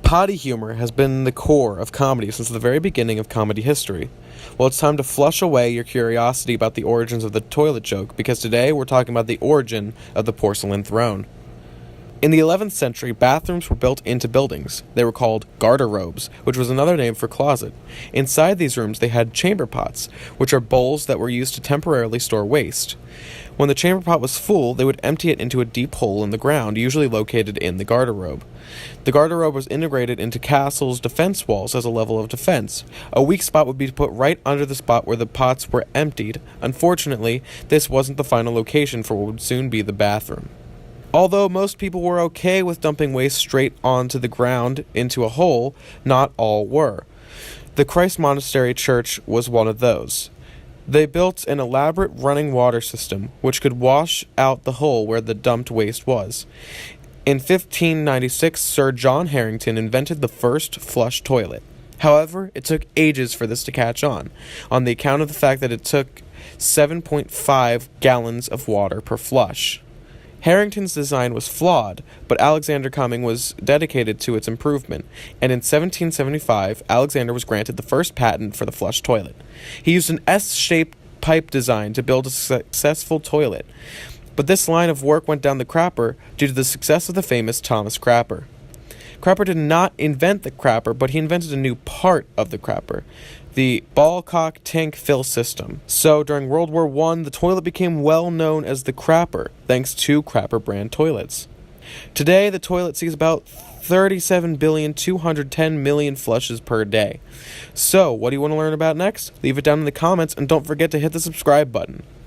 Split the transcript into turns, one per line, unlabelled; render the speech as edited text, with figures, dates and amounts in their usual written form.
Potty humor has been the core of comedy since the very beginning of comedy history. Well, it's time to flush away your curiosity about the origins of the toilet joke, because today we're talking about the origin of the porcelain throne. In the 11th century, bathrooms were built into buildings. They were called garderobes, which was another name for closet. Inside these rooms, they had chamber pots, which are bowls that were used to temporarily store waste. When the chamber pot was full, they would empty it into a deep hole in the ground, usually located in the garderobe. The garderobe was integrated into castles' defense walls as a level of defense. A weak spot would be put right under the spot where the pots were emptied. Unfortunately, this wasn't the final location for what would soon be the bathroom. Although most people were okay with dumping waste straight onto the ground into a hole, not all were. The Christ Monastery Church was one of those. They built an elaborate running water system, which could wash out the hole where the dumped waste was. In 1596, Sir John Harington invented the first flush toilet. However, it took ages for this to catch on the account of the fact that it took 7.5 gallons of water per flush. Harrington's design was flawed, but Alexander Cumming was dedicated to its improvement, and in 1775, Alexander was granted the first patent for the flush toilet. He used an S-shaped pipe design to build a successful toilet, but this line of work went down the crapper due to the success of the famous Thomas Crapper. Crapper did not invent the crapper, but he invented a new part of the crapper, the ball-cock tank fill system. So during World War I, the toilet became well known as the crapper, thanks to Crapper brand toilets. Today, the toilet sees about 37,210,000,000 flushes per day. So, what do you want to learn about next? Leave it down in the comments, and don't forget to hit the subscribe button.